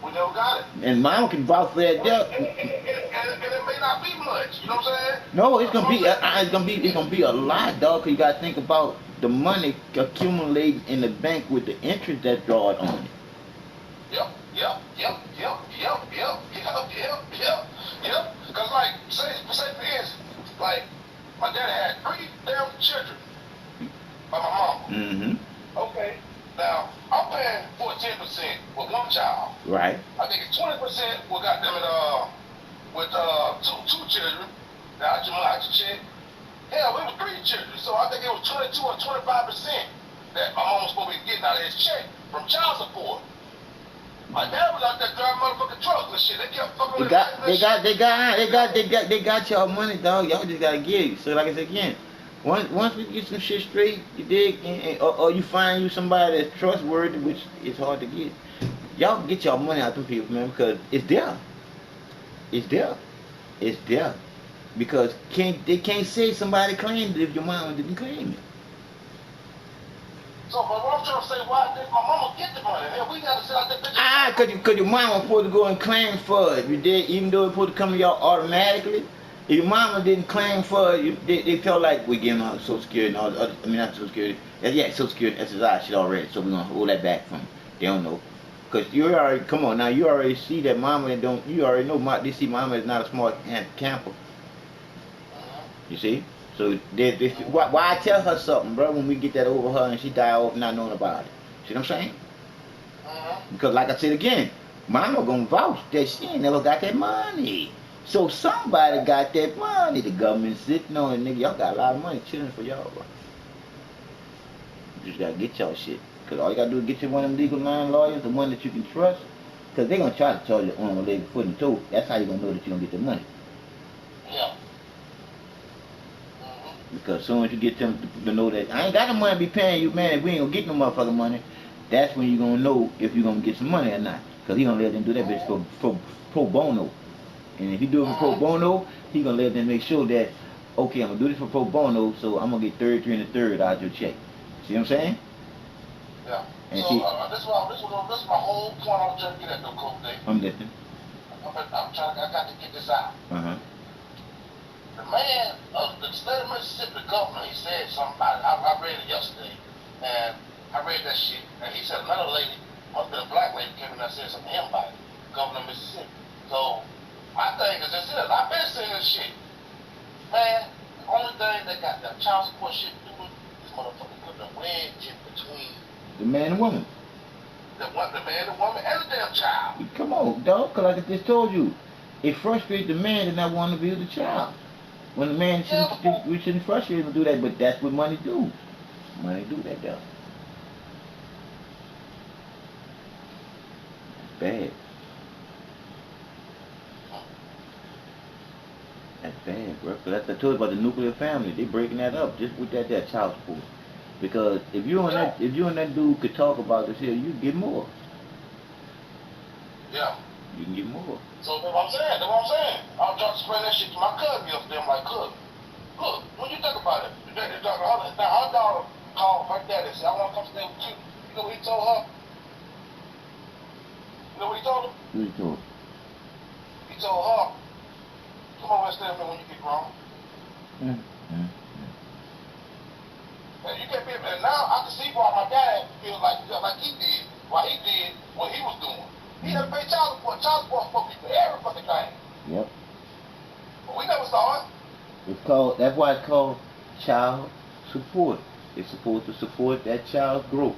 S2: We never got it.
S1: And mom can vouch for that debt.
S2: And it may not be much. You know what I'm saying?
S1: No, it's gonna be a lot, dog. Cause you gotta think about the money accumulating in the bank with the interest that's drawn on it.
S2: Yep. Cause like, say for instance, like my daddy had 3 damn children by my mama.
S1: Mm-hmm.
S2: Okay. Now I'm paying 14% with one child.
S1: Right.
S2: I think it's 20% with goddamn it with two children. Now I just check. Hell, we were 3 children, so I think it was 22 or 25% that my mom was supposed to be getting out of his check from child support. My dad was out there driving motherfucking trucks and shit. They kept fucking
S1: They got y'all money, dog. Y'all just gotta get it. So like I said again, once we get some shit straight, you dig, or you find you somebody that's trustworthy, which is hard to get. Y'all get y'all money out to people, man, because it's there. It's there. It's there. Because they can't say somebody claimed it if your mama didn't claim it.
S2: So, but what I'm trying to say, why did my mama get the money? And we gotta sit out there.
S1: Cause your mama was supposed to go and claim for it. You did, even though it's supposed to come to y'all automatically. If your mama didn't claim for it, they felt like we're giving her Social Security and all the other, I mean not Social Security, yeah, Social Security and SSI shit already, so we're gonna hold that back from them. They don't know. Cause you already, come on now, you already see that mama don't, you already know, they see mama is not a smart camper. You see? So why tell her something, bro, when we get that over her and she die off not knowing about it? See what I'm saying? Because like I said again, mama gonna vouch that she ain't never got that money. So somebody got that money. The government sitting on it, nigga. Y'all got a lot of money chilling for y'all, bro. You just gotta get y'all shit. Because all you gotta do is get you one of them legal line lawyers, the one that you can trust. Because they gonna try to charge you on the leg, foot, and toe. That's how you gonna know that you gonna get the money.
S2: Yeah.
S1: Because as soon as you get them to know that I ain't got the money to be paying you, man, if we ain't gonna get no motherfucking money, that's when you gonna know if you gonna get some money or not. Because he gonna let them do that bitch for pro bono. And if he do it for pro bono, he gonna let them make sure that, okay, I'm gonna do this for pro bono, so I'm gonna get 33 and a third out of your check. See what I'm saying?
S2: Yeah.
S1: And
S2: so this is my whole point I was trying to get at, though, Coach Dave.
S1: I'm listening.
S2: I got to get this out. The man of the state of Mississippi, the governor, he said something about it. I read it yesterday, and I read that shit, and he said another lady, must be a black lady, came in and said something to him about it, governor of Mississippi. So, my thing is this here, I've been saying this shit. Man, the only thing that got the child support shit doing is motherfucker putting a wedge in between
S1: the man and woman.
S2: The man, the woman, and the damn child.
S1: Come on, dog, because like I just told you, it frustrates the man to not want to be with the child. When the man we shouldn't frustrate him to do that, but that's what money do. Money do that, though. Bad. That's bad, bro. 'Cause that's I told you about the nuclear family. They breaking that up just with that child support. Because
S2: Yeah.
S1: if you and that dude could talk about this here, you get more.
S2: Yeah.
S1: You can get more.
S2: So that's what I'm saying. That's what I'm saying. I'm trying to explain that shit to my cousin yesterday. I'm like, look, when you think about it, her daughter called her daddy and said, I want to come stay with you. You know what he told her? You know what he told her?
S1: What you told?
S2: He told her, come over and stay with me when you get grown. And you can't be, and now I can see why my dad feels like he did, why he did what he was doing. He had to pay child support. Child support supposed to be for every fucking thing.
S1: Yep.
S2: But we never saw it.
S1: That's why it's called child support. It's supposed to support that child's growth.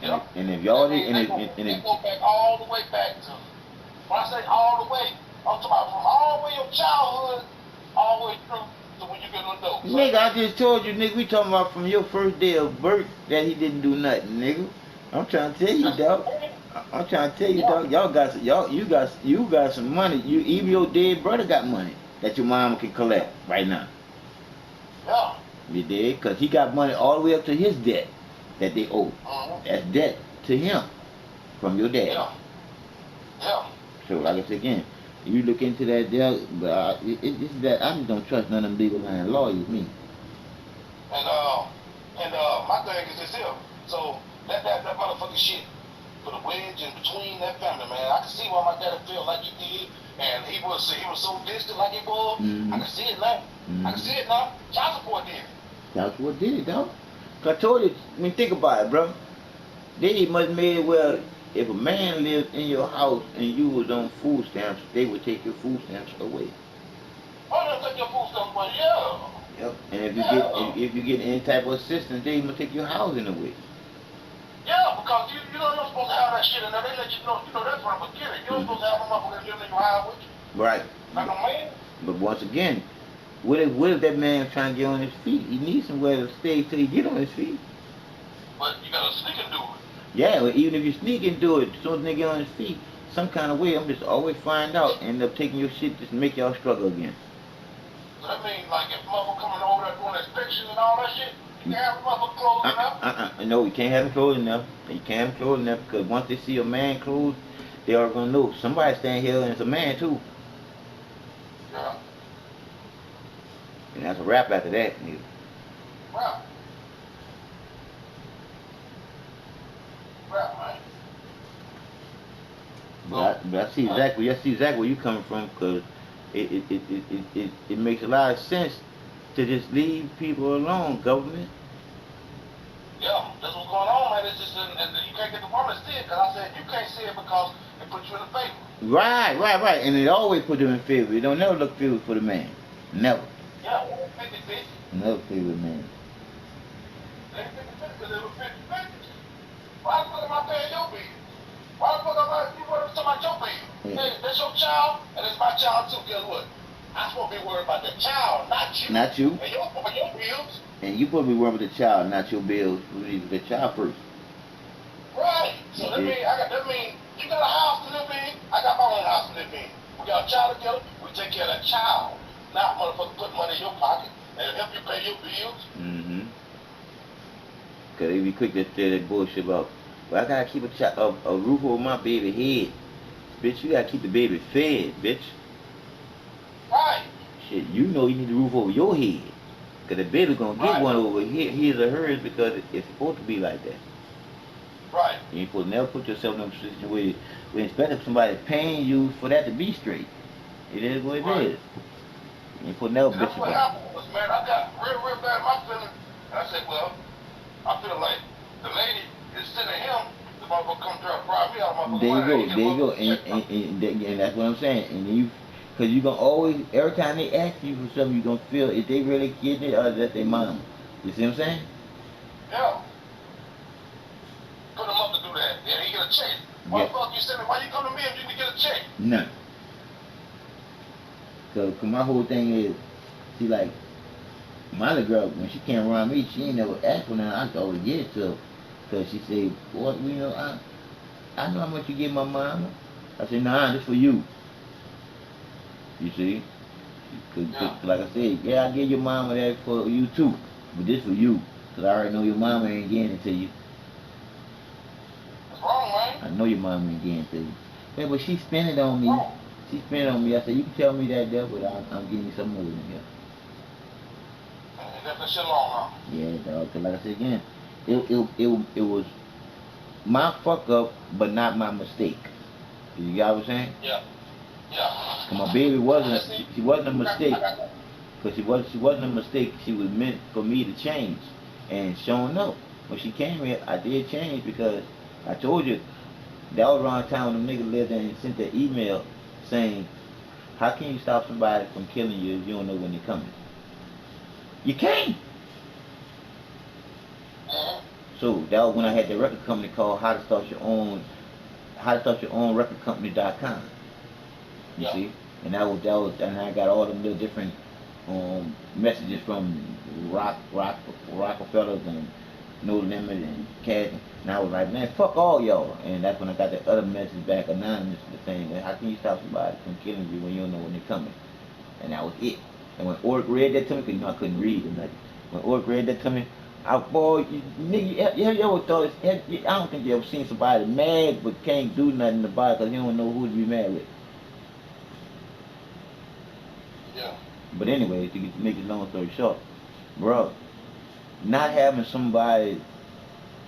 S2: Yep.
S1: And if y'all
S2: they go back all the way back to, when I say all the way, I'm talking about from all the way your childhood, all the way through to when you get an adult.
S1: Nigga, I just told you, nigga, we talking about from your first day of birth that he didn't do nothing, nigga. I'm trying to tell you, dog. I'm trying to tell you, dog. You got some money. Even your dead brother got money that your mama can collect right now.
S2: Yeah.
S1: You did? Because he got money all the way up to his debt that they owe. That's debt to him from your dad.
S2: Yeah. Yeah.
S1: So, like I said again, you look into that deal, but it's that I just don't trust none of them legal line lawyers, me.
S2: And my thing is this here. So that motherfucking shit put a wedge in between that family, man. I can see why my daddy felt like he did, and he was so distant like he was. I can see it now. I can see it now. Child support did it.
S1: Child support did it, dog. Cause I told you, I mean, think about it, bro. They must made it well. If a man lived in your house and you was on food stamps, they would take your food stamps away.
S2: Oh, they'll take your food stamps away, yeah.
S1: Yep. And if you get any type of assistance, they even take your housing away.
S2: Yeah, because you're not supposed to have that shit in there. They let you know that's from the beginning. You're not supposed to have no motherfucker living in your house with you.
S1: Right.
S2: Like no man.
S1: But once again, what if that man trying to get on his feet? He needs somewhere to stay till he get on his feet.
S2: But you gotta sneak and do it.
S1: Yeah, well, even if you sneak and do it, as soon as they get on his feet, some kind of way, I'm just always find out, end up taking your shit just to make y'all struggle again.
S2: So that means like if motherfucker coming over there doing inspections and all that shit, you can have motherfucker clothes enough?
S1: No, you can't have them clothes enough. You can't have them clothes enough because once they see a man clothes, they are gonna know somebody's standing here and it's a man too.
S2: Yeah.
S1: And that's a wrap after that, nigga.
S2: Wow.
S1: But I see exactly where you coming from, because it makes a lot of sense to just leave people alone, government.
S2: Yeah, that's what's going on, man. It's just, and you can't get the woman to see it, because I said you can't see it because it puts you in the favor.
S1: Right. And it always put them in favor. It don't never look favor for the man. Never.
S2: Yeah, 50-50.
S1: Never favor the man.
S2: They 50-50 because it was 50-50. Why the fuck am I paying your bill? Why the fuck am I, you want to talk about your bill?
S1: Yeah.
S2: Hey, that's your child, and it's my child too. Guess what? I'm supposed to be worried about the child, not you.
S1: Not you.
S2: And your bills.
S1: And you supposed to be worried about the child, not your bills. You need the child first.
S2: Right. So that means you got a house to live in. I got my own house to live in. We got a child together. We take care of that child. Not motherfucker put money in your pocket and help you pay your bills.
S1: Cause they be quick to say that bullshit about, well, I gotta keep a roof over my baby head. Bitch, you gotta keep the baby fed, bitch.
S2: Right.
S1: Shit, you know you need a roof over your head. Cause the baby gonna get one over his or hers because it's supposed to be like that.
S2: Right.
S1: You ain't supposed to never put yourself in a position where especially if somebody paying you for that to be straight. It is what it is. You ain't supposed to never bitch
S2: That's what
S1: about it.
S2: happened was, man, I got real bad in my feelings. And I said, well, I feel like the lady is sending him the motherfucker come try to bribe me out of my
S1: There you go. And that's what I'm saying. And because you gonna always, every time they ask you for something, you gonna feel if they really getting it or is that their mama. You see what I'm saying?
S2: Yeah. Put him up to do that. Yeah, he get a check. Why the fuck you sending? Why you come to me if you can get a check?
S1: None. So my whole thing is, see, like, my little girl, when she came around me, she ain't never asked for nothing. I always get it to her. Because she said, boy, you know, I know how much you give my mama. I said, nah, this for you. You see? Cause,
S2: Yeah.
S1: like I said, yeah, I give your mama that for you too, but this for you. Cause I already know your mama ain't getting it to you.
S2: What's wrong, man?
S1: I know your mama ain't getting it to you. Yeah, but she spent it on me.
S2: Wrong.
S1: She spent it on me. I said, you can tell me that there, but I'm giving you some more than here.
S2: And left that shit alone, huh?
S1: Yeah, dog. Cause like I said again, it was my fuck up, but not my mistake. You got what I'm saying?
S2: Yeah. Yeah.
S1: Cause my baby wasn't,
S2: Let's see.
S1: she wasn't a
S2: I
S1: mistake.
S2: got that.
S1: Cause she wasn't a mistake. She was meant for me to change. And showing up, when she came here, I did change because I told you that was around the time when them niggas lived there and sent that email saying, how can you stop somebody from killing you if you don't know when they're coming? You can't. So that was when I had the record company called how to start your own record company.com. You
S2: Yeah.
S1: see? And that was and I got all them little different messages from Rockefellers and No Limit and Cash, and I was like, man, fuck all y'all. And that's when I got the other message back anonymously saying, how can you stop somebody from killing you when you don't know when they're coming? And that was it. And when Orc read that to me, because you know I couldn't read and nothing, when Orc read that to me, boy, nigga, you ever thought, I don't think you ever seen somebody mad but can't do nothing about it because you don't know who to be mad with.
S2: Yeah.
S1: But anyway, to make it long story short, bro, not having somebody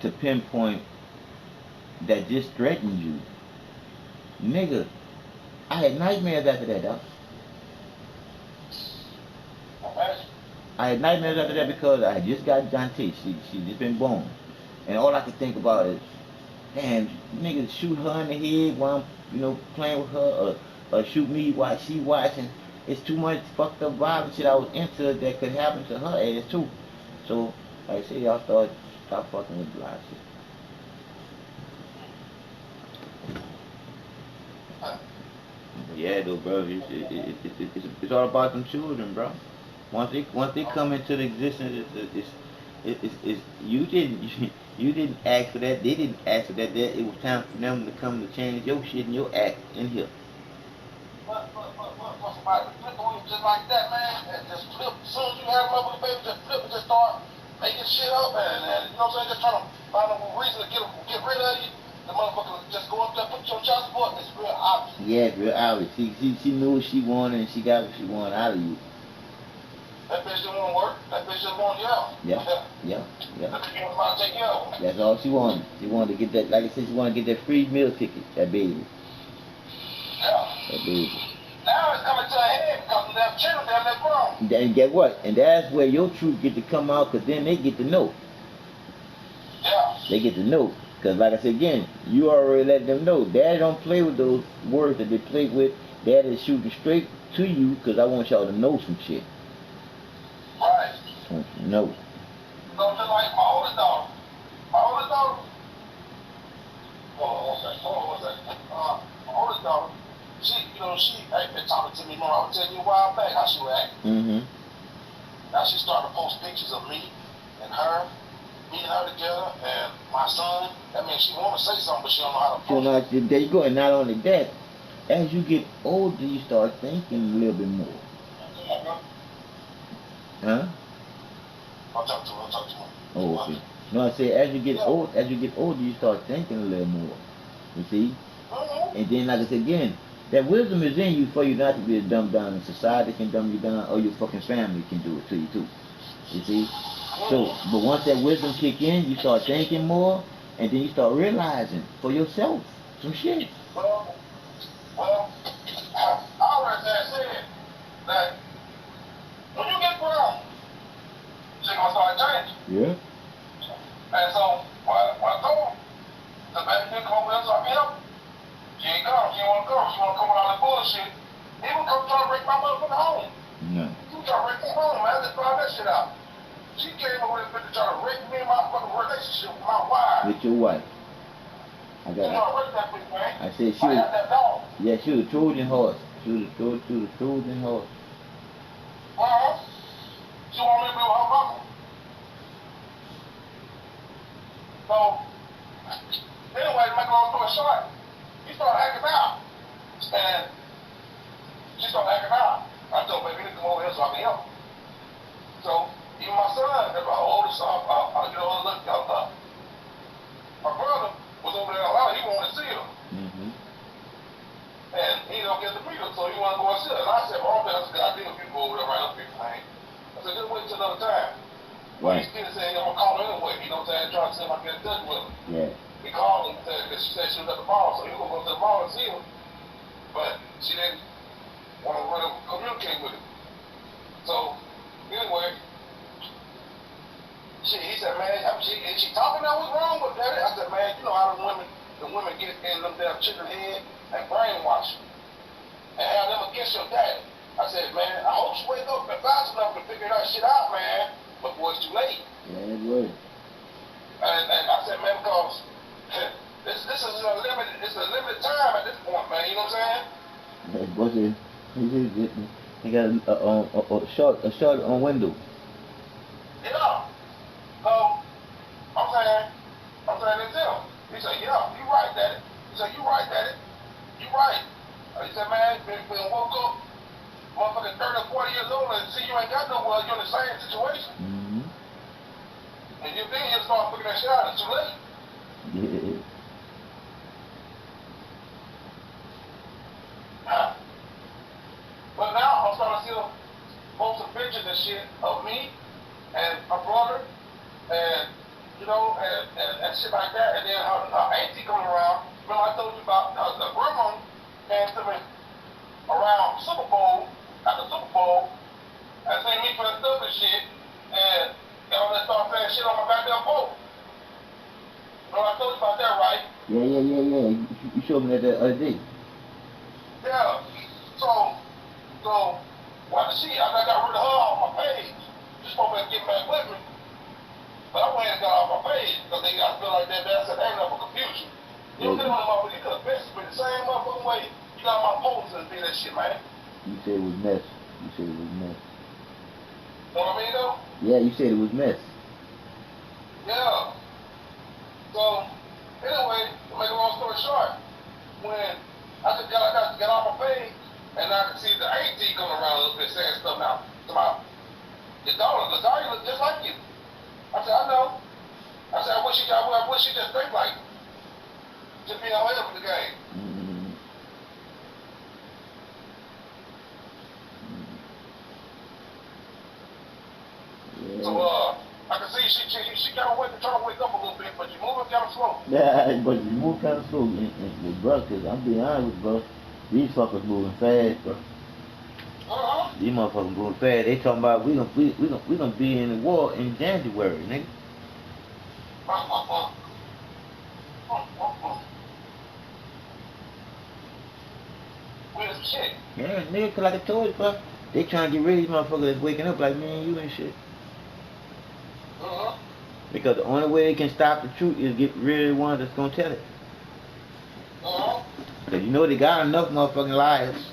S1: to pinpoint that just threatened you, nigga, I had nightmares after that, dog. I had nightmares after that because I had just got Dante. She just been born. And all I could think about is, damn, niggas shoot her in the head while I'm, playing with her, or shoot me while she watching. It's too much fucked up violent shit I was into that could happen to her ass too. So, like I said, y'all stop fucking with the live shit. Yeah, though, bro. It's all about them children, bro. Once they come into the existence, it's you didn't you didn't ask for that. They didn't ask for that. It was time for them to come to change your shit and your act in here.
S2: But somebody flip on you just like that, man, and just flip. As soon as you have them up with the baby, just flip and just start making shit up, and you know what I'm saying? Just trying to find a reason to get rid of you. The motherfucker just go up there, put you on child support. It's real obvious.
S1: Yeah, it's real obvious. She knew what she wanted and she got what she wanted out of you.
S2: That bitch didn't want to work. That bitch just wanted you out.
S1: Yeah.
S2: That bitch didn't want to take care of him.
S1: That's all she wanted. She wanted to get that, like I said, she wanted to get that free meal ticket. That baby.
S2: Yeah.
S1: That baby.
S2: Now it's coming to a head because of that children down that grown.
S1: And get what? And that's where your truth get to come out, because then they get to know.
S2: Yeah.
S1: They get to know. Because like I said again, you already let them know. Dad don't play with those words that they play with. Dad is shooting straight to you because I want y'all to know some shit.
S2: Right.
S1: I want you to know.
S2: So just like my oldest daughter. My oldest daughter. Hold on one second. My oldest daughter, she ain't been talking to me more. I was telling you a while back how she was acting.
S1: Mm-hmm.
S2: Now she started to post pictures of me and her, me and her together, and my son. That means she want to say something, but she don't know how to post.
S1: So there you go. And not only that, as you get older, you start thinking a little bit more. Huh?
S2: I'll talk to her.
S1: Oh, okay. No, I say as you get older, you start thinking a little more. You see? And then, like I said again, that wisdom is in you for you not to be a dumb down, and society can dumb you down, or your fucking family can do it to you too. You see? So, but once that wisdom kick in, you start thinking more, and then you start realizing for yourself some shit.
S2: Well, I already said that when you get grown, she gonna start changing.
S1: Yeah.
S2: And so, when I told her, the baby didn't come over here, so I meet up. She ain't come. She didn't want to come. She want to come with all that bullshit. He would come try to break my motherfucking home.
S1: No.
S2: He was trying to break my home, man. I just found that shit out. She came over this bitch to try to break me and my fucking relationship with my wife.
S1: With your wife.
S2: She trying to break that bitch, man.
S1: I said she was.
S2: I had that dog.
S1: Yeah, she was a Trojan horse. She was a Trojan horse.
S2: She want me to be with her mama. So, anyway, to make a long story short, he started acting out. And she started acting out. another time. But
S1: Right.
S2: he still said, I'm gonna call her anyway. You know what I'm saying? Trying to see if I can get in touch with her.
S1: Yeah.
S2: He called and said that she said she was at the mall, so he was gonna go to the mall and see her. But she didn't want to really communicate with him. So anyway, he said, man, is she talking now? What's wrong with that? I said, man, you know how the women get in them damn chicken head and brainwash them and have them against your daddy. I said, man, I hope she wake up and fast enough to figure that shit out, man, before it's too late.
S1: Yeah, it would.
S2: And I said, man, because this is a limited time at this point, man. You know what I'm saying?
S1: Yeah, but he got a short window.
S2: Yeah. So I'm saying it's him. He said, yeah, you right, daddy. He said, you right, daddy. You right. He said, man, when woke up, motherfucking 30 or 40 years old and see you ain't got no well, you're in the same situation.
S1: Mm-hmm.
S2: And you then you start figuring that shit out, it's too late.
S1: Yeah.
S2: But now I'm starting to see post some pictures and shit of me and my brother and and shit like that, and then her auntie coming around. Remember I told you about the grandma came to me around Super Bowl, after Super Bowl, and seen me putting stuff and shit, and y'all just start saying shit on my goddamn boat. Remember I told you about that, right?
S1: Yeah. You showed me that the other day.
S2: Yeah. So what I got rid of her off my page. She's supposed to get back with me. But I went and got off my page because I feel like that's an ain't for confusion. You don't get on the motherfucker, you could have messed with the same motherfucking way you got my posts and did that shit, man.
S1: You said it was mess. You said it was mess.
S2: Know what I mean though?
S1: Yeah, you said it was mess.
S2: Yeah. So anyway, to make a long story short, when I just got off my page and I could see the auntie coming around a little bit saying stuff now. About your daughter, Lasagna look just like you. I said, I know. I said, I wish she just think like you. Just be on here for the game.
S1: Mm-hmm. Yeah.
S2: So I can see she got to try to wake up a little bit, but she moving kind of slow.
S1: Yeah, but you move kind of slow with bro, because I'm being honest with bro. These fuckers moving fast, bro. These motherfuckers moving fast. They talking about we gonna be in the war in January, nigga.
S2: Weird as shit.
S1: Yeah, nigga, cause like I told you, bro, they trying to get rid of these motherfuckers that's waking up like me and you and shit. Because the only way they can stop the truth is get rid of the ones that's gonna tell it. Cause you know they got enough motherfucking liars.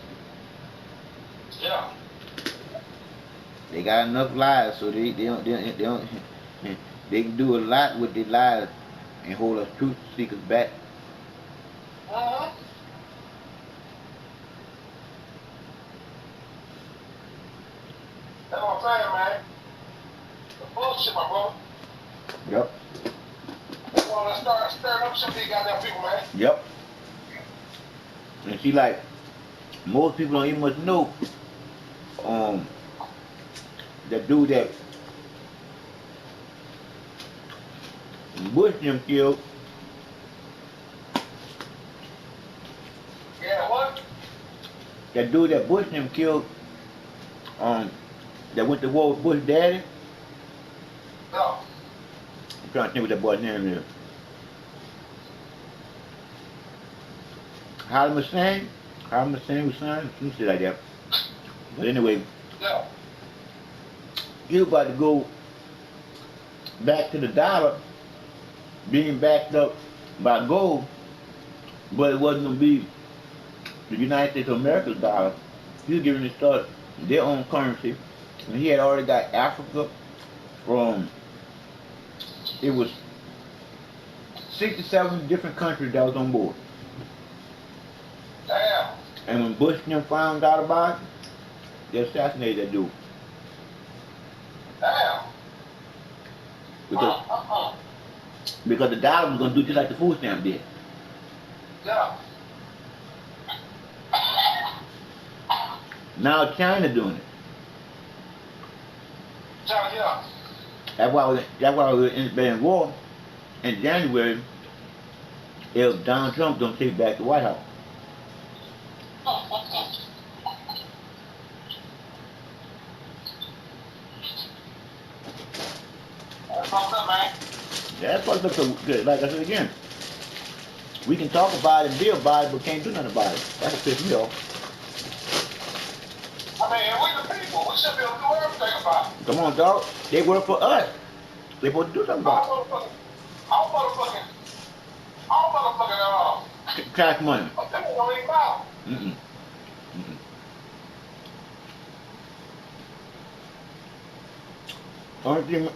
S2: Yeah.
S1: They got enough lies, so they don't they can do a lot with their lies and hold us truth seekers back.
S2: That's what I'm saying, man. The bullshit, my brother.
S1: Yep.
S2: That's why let's start stirring up some of these goddamn people, man.
S1: Yep. And see, like, most people don't even much know that dude that Bush them killed.
S2: Yeah, what?
S1: That dude that Bush them killed, that went to war with Bush daddy.
S2: No.
S1: I'm trying to think what that boy's name is. Saddam Hussein was son, some shit like that. But anyway,
S2: Yeah.
S1: he was about to go back to the dollar being backed up by gold, but it wasn't going to be the United States of America's dollar. He was giving it start their own currency, and he had already got Africa from, it was 67 different countries that was on board.
S2: Damn.
S1: And when Bush and them found out about it, they assassinated that dude.
S2: Damn.
S1: Because the dollar was going to do just like the food stamp did.
S2: Yeah.
S1: Now China doing it.
S2: Johnny, yeah.
S1: That's why we were in war in January if Donald Trump don't take back the White House.
S2: That's fucked up, man.
S1: That's fucked up. So, like I said again, we can talk about it and be about it, but can't do nothing about it. That's what pisses me off.
S2: I mean, we the people. We should be able to do everything about it.
S1: Come on, dog. They work for us. They supposed to do something about
S2: All motherfucking,
S1: it. Cash money.
S2: they don't even matter.
S1: Mm-mm. Mm-mm.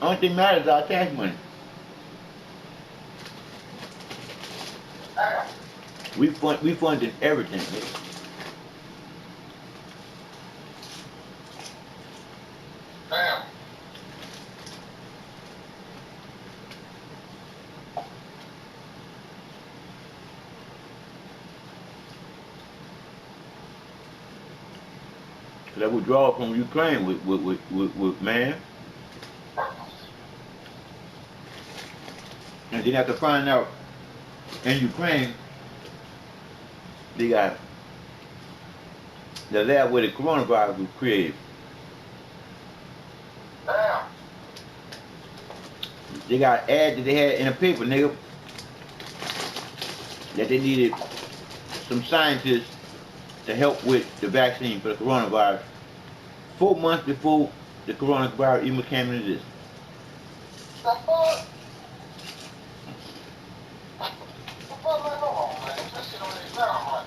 S1: Only thing matters is our tax money.
S2: Damn.
S1: We funded everything. Nigga.
S2: Damn.
S1: That withdrawal from Ukraine with man. And then after finding out in Ukraine, they got the lab where the coronavirus was created.
S2: Damn.
S1: They got an ad that they had in a paper, nigga, that they needed some scientists to help with the vaccine for the coronavirus 4 months before the coronavirus even came into this.
S2: The fuck? The fuck, man? Come on, man. This shit don't even sound right.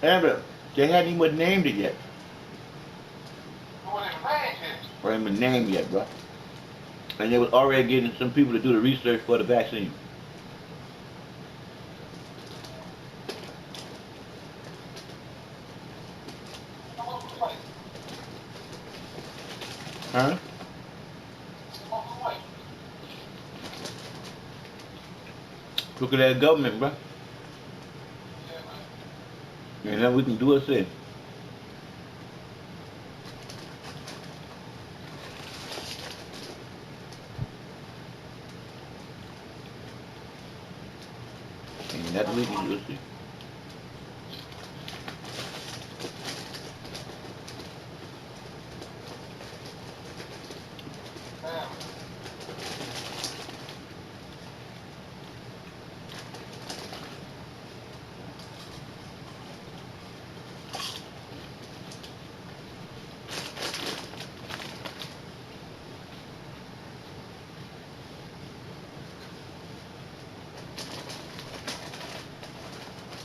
S1: And they hadn't even named it yet.
S2: It wasn't even named yet.
S1: Or even named yet, bro. And they was already getting some people to do the research for the vaccine. Huh? Look at that government, bro. And then we can do it say. And that's we can do it see.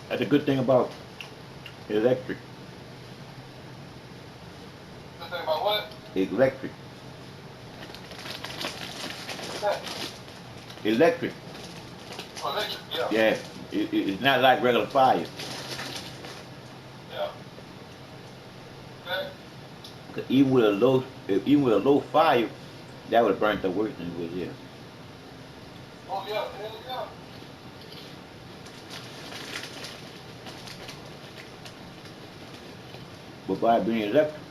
S1: That's a good thing about electric.
S2: Good thing about what?
S1: Electric.
S2: What's that?
S1: Electric.
S2: Oh, electric, yeah.
S1: Yeah. It's not like regular fire.
S2: Yeah. Okay.
S1: 'Cause even with a low fire, that would have burnt the worse than it was here.
S2: Oh, yeah. Hell yeah.
S1: But by being electric,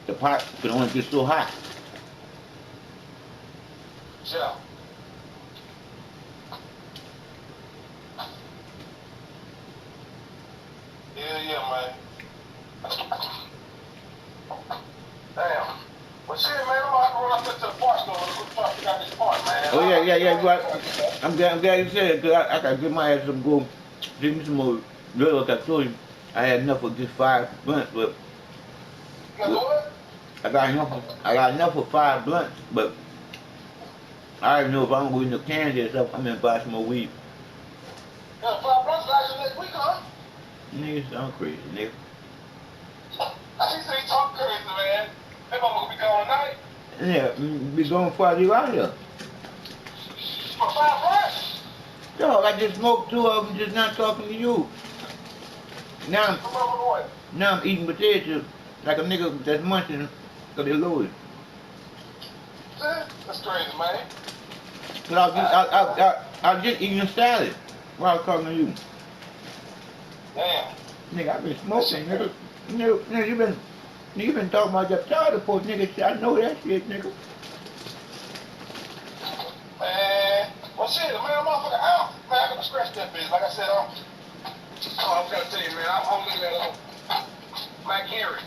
S1: the pot can only get so hot.
S2: Yeah. Yeah, man. Damn. Well, shit, man, I'm gonna have to run up into the parts store and try to figure out this part, man.
S1: Oh yeah. You got, I'm glad you said it, 'cause I gotta give my ass some go. Give me some more. Really, like I told you, I had enough of just 5 blunts, but
S2: You got what?
S1: I got enough for 5 blunts, but I already know if I'm going to Kansas or stuff, I'm gonna buy some more weed.
S2: You got 5 blunts actually next week, huh?
S1: Nigga, sound crazy, nigga.
S2: I see you talk crazy, man. That motherfucker be gone tonight.
S1: Yeah, be going before I leave out here.
S2: For 5 blunts?
S1: Dog, I just smoked 2 of them just not talking to you. Now
S2: Come on, boy.
S1: I'm eating potatoes like a nigga that's munching because they're loaded.
S2: That's crazy, man.
S1: Cause I was just eating a salad while I was talking to you.
S2: Damn.
S1: Nigga, I've been smoking, nigga. Nigga, you been Nigga been talking about your child support, nigga. Shit, I know that shit, nigga.
S2: Man, well shit, man, motherfucker, man, I gotta scratch that bitch. Like I said, I'm trying to tell you, man, I'm looking at Black Henry.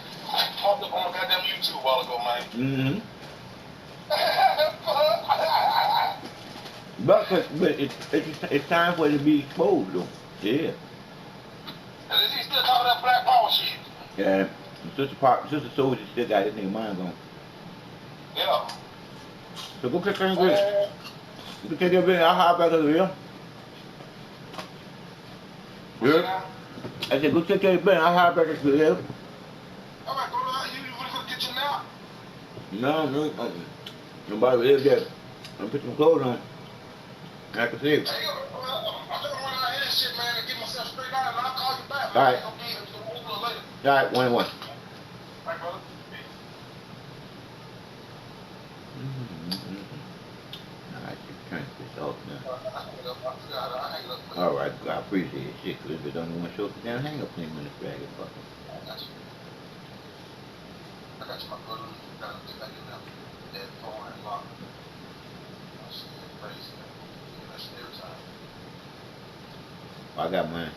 S2: Popped up on goddamn YouTube a while ago, man.
S1: Mm-hmm. But it's time for it to be exposed, though. Yeah.
S2: And is he still talking that black power shit?
S1: Yeah. Sister Soldier still got his nigga mind going.
S2: Yeah.
S1: So go catch that bitch. Go catch that bitch. I'll hop back over here. Yeah. I said, go check that bitch. I'll hop back over here.
S2: Alright, go out. You really gonna get you now?
S1: No. Nobody live there. I'm put some clothes on. I can see it.
S2: Hey, I'm gonna run out here and shit, man, and get myself straight out, and I'll call you back.
S1: All right.
S2: I'll get a little later.
S1: All right, 1 and 1.
S2: All right, brother.
S1: All right, you turn this off now.
S2: I hang it up.
S1: All right, I appreciate it. Shit, because if it don't want to show up, down, hang up 10 minutes, drag it, fuck it.
S2: I got you. My brother. Gotta get back in there. That phone and lock. That's crazy, man. That's every time.
S1: I got mine.